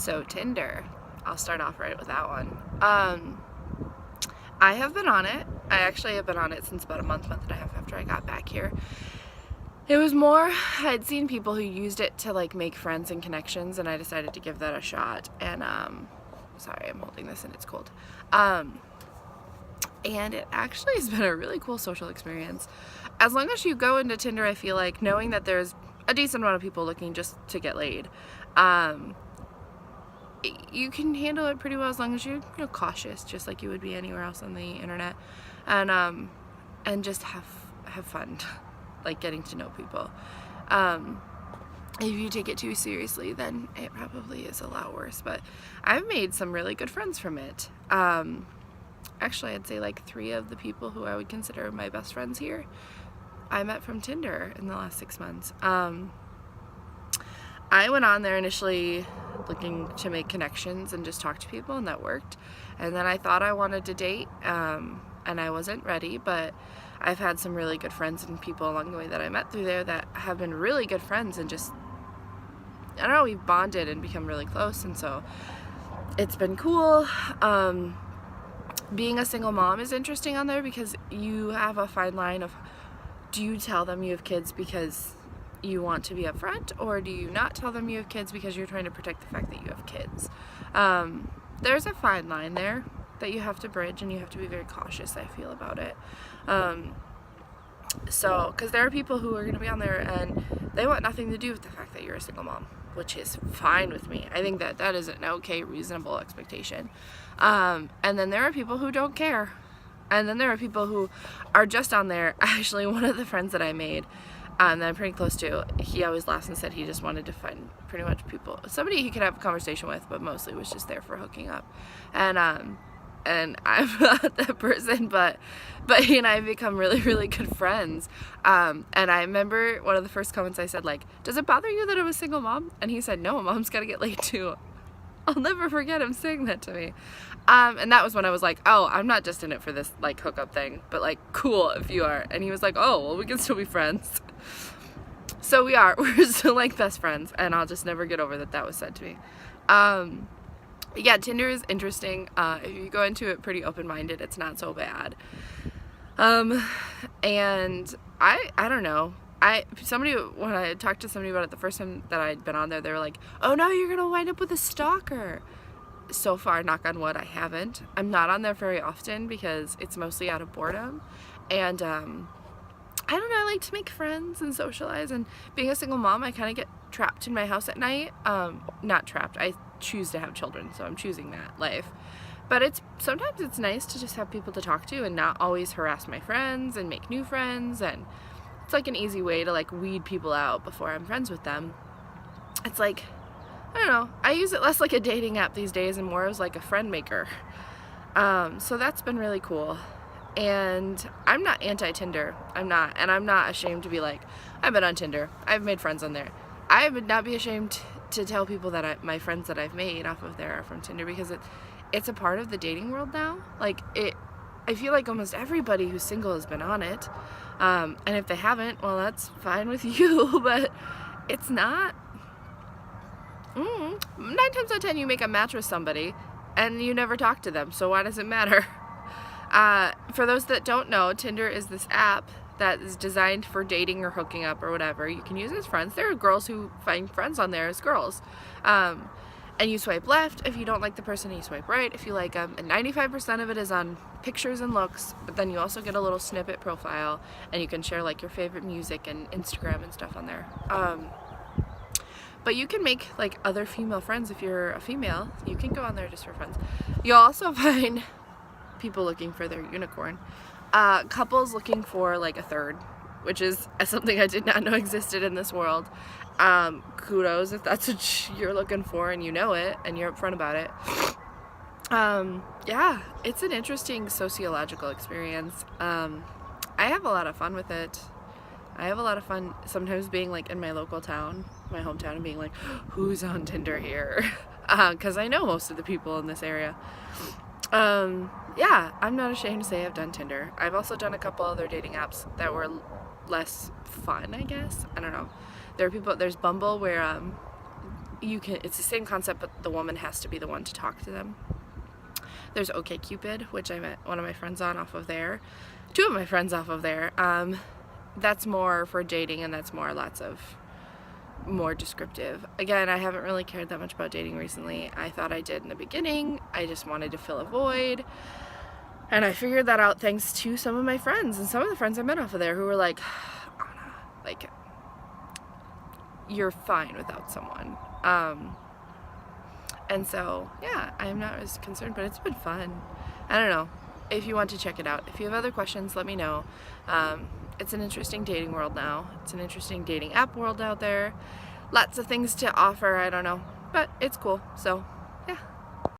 So Tinder, I'll start off right with that one. I have been on it. I actually have been on it since about a month and a half after I got back here. It was more, I'd seen people who used it to like make friends and connections, and I decided to give that a shot. And sorry, I'm holding this and it's cold. And it actually has been a really cool social experience. As long as you go into Tinder, I feel like, knowing that there's a decent amount of people looking just to get laid, you can handle it pretty well as long as you're cautious, just like you would be anywhere else on the internet, and just have fun, like getting to know people. If you take it too seriously, then it probably is a lot worse. But I've made some really good friends from it. Actually, I'd say like 3 of the people who I would consider my best friends here, I met from Tinder in the last 6 months. I went on there initially looking to make connections and just talk to people, and that worked. And then I thought I wanted to date, and I wasn't ready, but I've had some really good friends and people along the way that I met through there that have been really good friends, and just, I don't know, we've bonded and become really close, and so it's been cool. Being a single mom is interesting on there because you have a fine line of, do you tell them you have kids because you want to be upfront, or do you not tell them you have kids because you're trying to protect the fact that you have kids? There's a fine line there that you have to bridge, and you have to be very cautious, I feel, about it. So, because there are people who are going to be on there and they want nothing to do with the fact that you're a single mom, which is fine with me. I think that that is an okay, reasonable expectation. And then there are people who don't care. And then there are people who are just on there. Actually, one of the friends that I made, that I'm pretty close to, he always laughs and said he just wanted to find pretty much people, somebody he could have a conversation with, but mostly was just there for hooking up. And I'm not that person, but he and I have become really, really good friends. And I remember one of the first comments I said, like, does it bother you that I'm a single mom? And he said, no, mom's gotta get laid too. I'll never forget him saying that to me. And that was when I was like, oh, I'm not just in it for this like hookup thing, but like, cool if you are. And he was like, oh, well, we can still be friends. So we are. We're still like best friends, and I'll just never get over that was said to me. Yeah, Tinder is interesting. If you go into it pretty open-minded, it's not so bad. And I don't know. When I talked to somebody about it the first time that I'd been on there, they were like, oh no, you're gonna wind up with a stalker. So far, knock on wood, I haven't. I'm not on there very often because it's mostly out of boredom. And I don't know, I like to make friends and socialize, and being a single mom, I kind of get trapped in my house at night. Not trapped, I choose to have children, so I'm choosing that life. But sometimes it's nice to just have people to talk to and not always harass my friends and make new friends, and it's like an easy way to like weed people out before I'm friends with them. It's like, I don't know, I use it less like a dating app these days and more as like a friend maker. So that's been really cool. And I'm not anti-Tinder. I'm not. And I'm not ashamed to be like, I've been on Tinder. I've made friends on there. I would not be ashamed to tell people that my friends that I've made off of there are from Tinder, because it's a part of the dating world now. Like, I feel like almost everybody who's single has been on it. And if they haven't, well, that's fine with you, but it's not. 9 times out of 10 you make a match with somebody and you never talk to them, so why does it matter? For those that don't know, Tinder is this app that is designed for dating or hooking up or whatever. You can use it as friends. There are girls who find friends on there as girls. And you swipe left if you don't like the person, and you swipe right if you like them. And 95% of it is on pictures and looks, but then you also get a little snippet profile, and you can share like your favorite music and Instagram and stuff on there. But you can make like other female friends if you're a female. You can go on there just for friends. You'll also find people looking for their unicorn. Couples looking for like a third, which is something I did not know existed in this world. Kudos if that's what you're looking for and you know it and you're upfront about it. Yeah, it's an interesting sociological experience. I have a lot of fun with it. I have a lot of fun sometimes being like in my local town, my hometown, and being like, who's on Tinder here? Because I know most of the people in this area. Yeah, I'm not ashamed to say I've done Tinder. I've also done a couple other dating apps that were less fun, I guess. I don't know. There's Bumble, where it's the same concept, but the woman has to be the one to talk to them. There's OkCupid, which I met one of my friends on off of there. Two of my friends off of there. That's more for dating, and that's more descriptive. Again, I haven't really cared that much about dating recently. I thought I did in the beginning. I just wanted to fill a void. And I figured that out thanks to some of my friends, and some of the friends I met off of there who were like, Anna, like, you're fine without someone. And so, yeah, I'm not as concerned, but it's been fun. I don't know. If you want to check it out. If you have other questions, let me know. It's an interesting dating world now. It's an interesting dating app world out there. Lots of things to offer, I don't know. But it's cool, so